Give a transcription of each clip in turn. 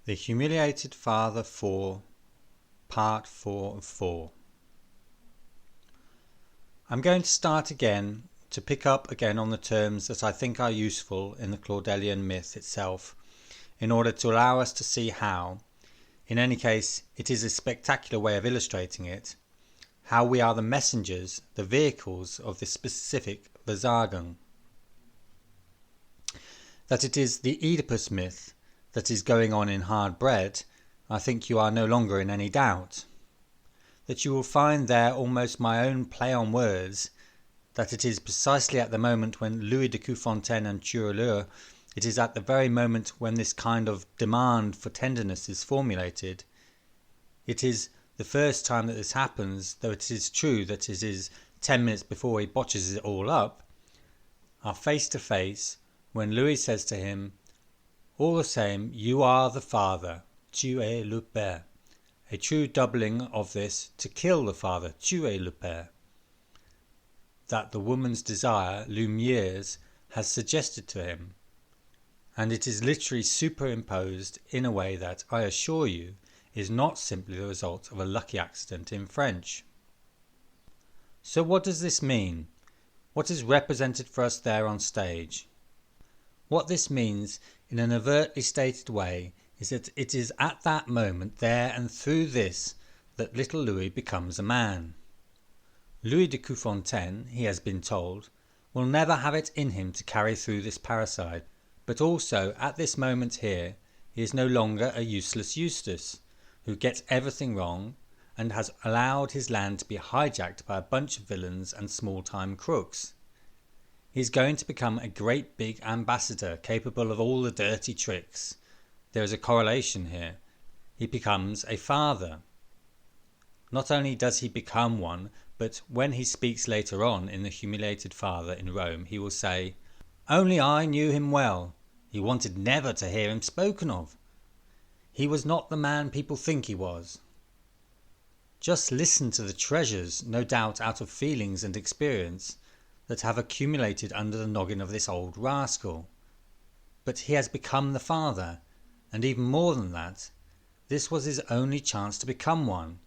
The Humiliated Father IV, Part 4 of 4. I'm going to start again to pick up again on the terms that I think are useful in the Claudelian myth itself, in order to allow us to see how, in any case it is a spectacular way of illustrating it, how we are the messengers, the vehicles of this specific Versagen. That it is the Oedipus myth that is going on in Hard Bread, I think you are no longer in any doubt. That you will find there almost my own play on words, that it is precisely at the moment when Louis de Coufontaine and Turelure, it is at the very moment when this kind of demand for tenderness is formulated. It is the first time that this happens, though it is true that it is 10 minutes before he botches it all up, are face to face when Louis says to him, "All the same, you are the father, tu es le père." A true doubling of this, to kill the father, tu es le père, that the woman's desire, Lumiere's, has suggested to him. And it is literally superimposed in a way that, I assure you, is not simply the result of a lucky accident in French. So what does this mean? What is represented for us there on stage? What this means, in an overtly stated way, is that it is at that moment, there and through this, that little Louis becomes a man. Louis de Coufontaine, he has been told, will never have it in him to carry through this parricide, but also at this moment here, he is no longer a useless Eustace, who gets everything wrong and has allowed his land to be hijacked by a bunch of villains and small-time crooks. He is going to become a great big ambassador capable of all the dirty tricks. There is a correlation here. He becomes a father. Not only does he become one, but when he speaks later on in The Humiliated Father in Rome, he will say, "Only I knew him well. He wanted never to hear him spoken of. He was not the man people think he was." Just listen to the treasures, no doubt out of feelings and experience, that have accumulated under the noggin of this old rascal. But he has become the father, and even more than that, this was his only chance to become one,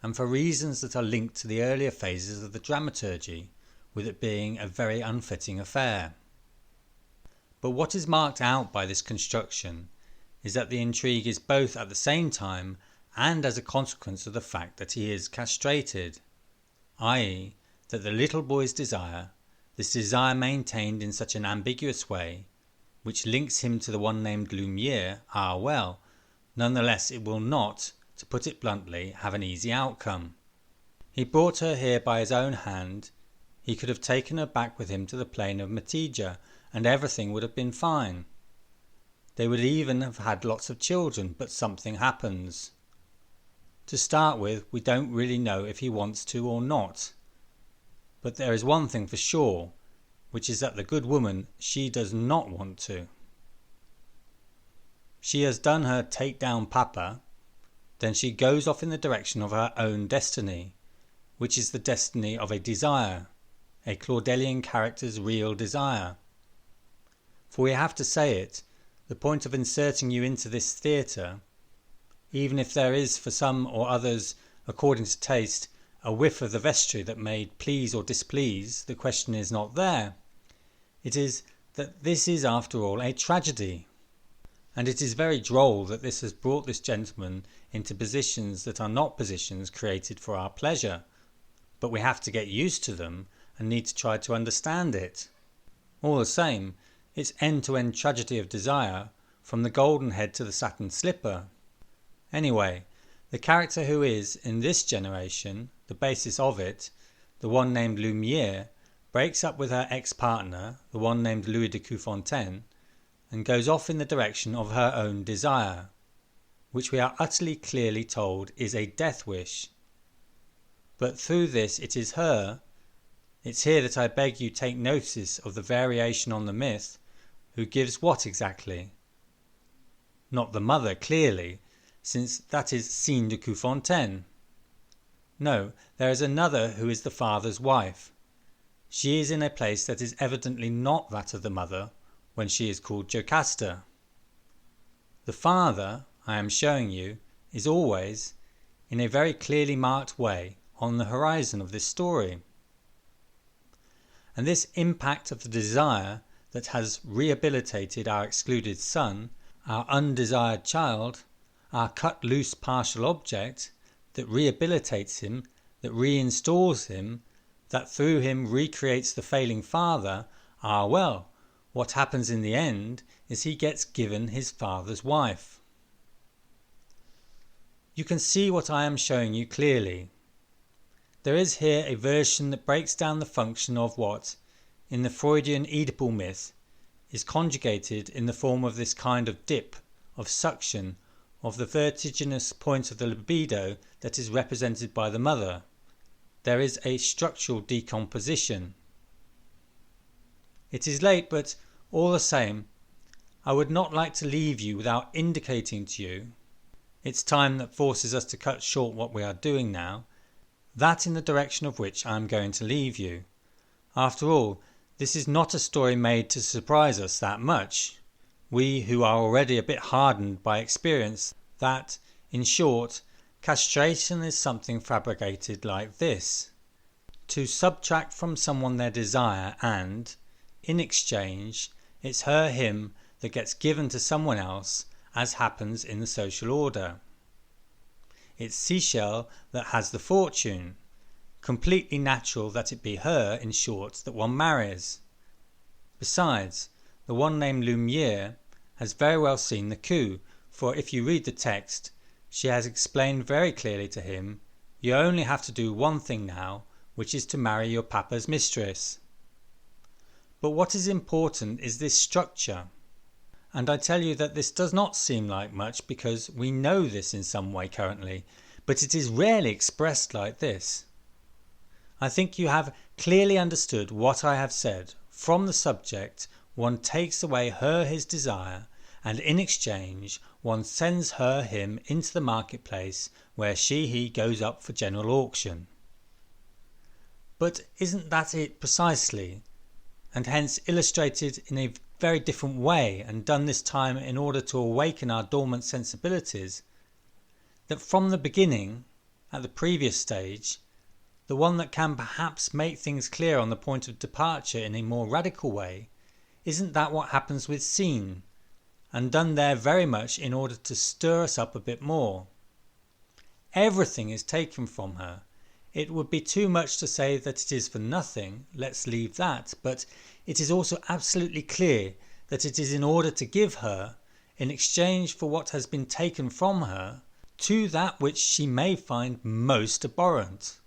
and for reasons that are linked to the earlier phases of the dramaturgy, with it being a very unfitting affair. But what is marked out by this construction is that the intrigue is both at the same time and as a consequence of the fact that he is castrated, i.e., that the little boy's desire, this desire maintained in such an ambiguous way, which links him to the one named Lumiere, nonetheless it will not, to put it bluntly, have an easy outcome. He brought her here by his own hand. He could have taken her back with him to the plain of Matija, and everything would have been fine. They would even have had lots of children, but something happens. To start with, we don't really know if he wants to or not. But there is one thing for sure, which is that the good woman, she does not want to. She has done her take down Papa, then she goes off in the direction of her own destiny, which is the destiny of a desire, a Claudelian character's real desire. For we have to say it, the point of inserting you into this theatre, even if there is for some or others, according to taste, a whiff of the vestry that may please or displease, the question is not there. It is that this is after all a tragedy. And it is very droll that this has brought this gentleman into positions that are not positions created for our pleasure, but we have to get used to them and need to try to understand it. All the same, it's end-to-end tragedy of desire, from the golden head to the satin slipper. Anyway, the character who is, in this generation, the basis of it, the one named Lumiere, breaks up with her ex-partner, the one named Louis de Coufontaine, and goes off in the direction of her own desire, which we are utterly clearly told is a death wish. But through this it is her, it's here that I beg you take notice of the variation on the myth, who gives what exactly? Not the mother, clearly, since that is Cine de Coufontaine. No, there is another who is the father's wife. She is in a place that is evidently not that of the mother when she is called Jocasta. The father, I am showing you is always, in a very clearly marked way, on the horizon of this story. And this impact of the desire that has rehabilitated our excluded son, our undesired child, our cut loose partial object, that rehabilitates him, that reinstalls him, that through him recreates the failing father, well, what happens in the end is he gets given his father's wife. You can see what I am showing you clearly. There is here a version that breaks down the function of what, in the Freudian Oedipal myth, is conjugated in the form of this kind of dip, of suction, of the vertiginous point of the libido that is represented by the mother. There is a structural decomposition. It is late, but all the same, I would not like to leave you without indicating to you, it's time that forces us to cut short what we are doing now, that in the direction of which I am going to leave you. After all, this is not a story made to surprise us that much. We who are already a bit hardened by experience that, in short, castration is something fabricated like this. To subtract from someone their desire and, in exchange, it's him that gets given to someone else, as happens in the social order. It's Seychelles that has the fortune. Completely natural that it be her, in short, that one marries. Besides, the one named Lumiere has very well seen the coup, for if you read the text, she has explained very clearly to him, you only have to do one thing now, which is to marry your papa's mistress. But what is important is this structure. And I tell you that this does not seem like much because we know this in some way currently, but it is rarely expressed like this. I think you have clearly understood what I have said. From the subject, one takes away his desire, and in exchange one sends him into the marketplace where he goes up for general auction. But isn't that it precisely, and hence illustrated in a very different way and done this time in order to awaken our dormant sensibilities, that from the beginning, at the previous stage, the one that can perhaps make things clear on the point of departure in a more radical way, isn't that what happens with scene, and done there very much in order to stir us up a bit more? Everything is taken from her. It would be too much to say that it is for nothing, let's leave that, but it is also absolutely clear that it is in order to give her, in exchange for what has been taken from her, to that which she may find most abhorrent.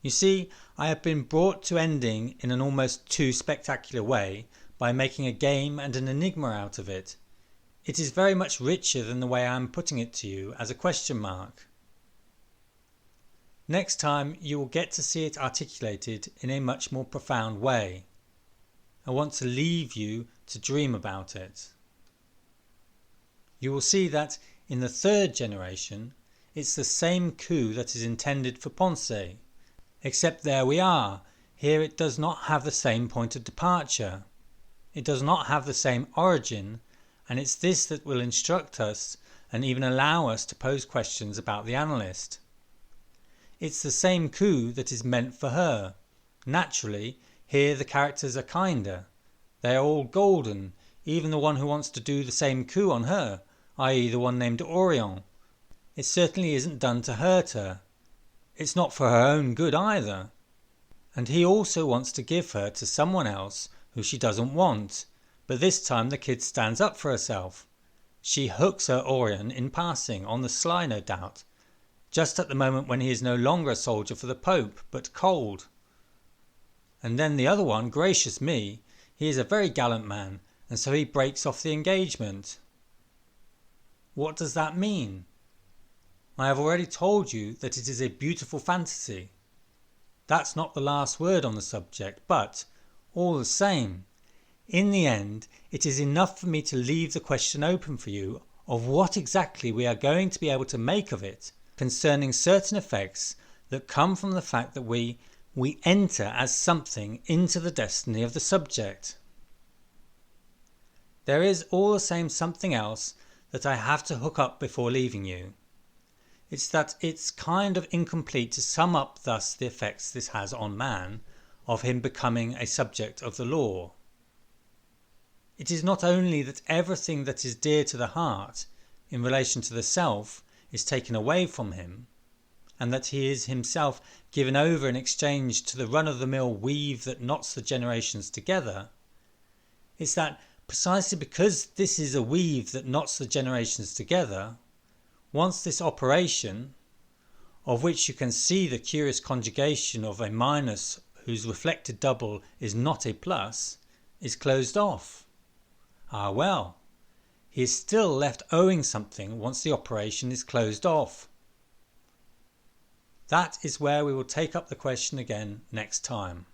You see, I have been brought to ending in an almost too spectacular way by making a game and an enigma out of it. It is very much richer than the way I am putting it to you as a question mark. Next time you will get to see it articulated in a much more profound way. I want to leave you to dream about it. You will see that in the third generation it's the same coup that is intended for Ponce, except there we are, here it does not have the same point of departure. It does not have the same origin, and it's this that will instruct us and even allow us to pose questions about the analyst. It's the same coup that is meant for her. Naturally, here the characters are kinder. They are all golden, even the one who wants to do the same coup on her, i.e. the one named Orion. It certainly isn't done to hurt her. It's not for her own good either. And he also wants to give her to someone else who she doesn't want, but this time the kid stands up for herself. She hooks her Orion in passing, on the sly no doubt, just at the moment when he is no longer a soldier for the Pope, but cold. And then the other one, gracious me, he is a very gallant man, and so he breaks off the engagement. What does that mean? I have already told you that it is a beautiful fantasy. That's not the last word on the subject, but, all the same, in the end it is enough for me to leave the question open for you of what exactly we are going to be able to make of it, concerning certain effects that come from the fact that we enter as something into the destiny of the subject. There is all the same something else that I have to hook up before leaving you. It's that it's kind of incomplete to sum up thus the effects this has on man, of him becoming a subject of the law. It is not only that everything that is dear to the heart in relation to the self is taken away from him, and that he is himself given over in exchange to the run-of-the-mill weave that knots the generations together. It's that precisely because this is a weave that knots the generations together, once this operation, of which you can see the curious conjugation of a minus whose reflected double is not a plus, is closed off. Ah well, he is still left owing something once the operation is closed off. That is where we will take up the question again next time.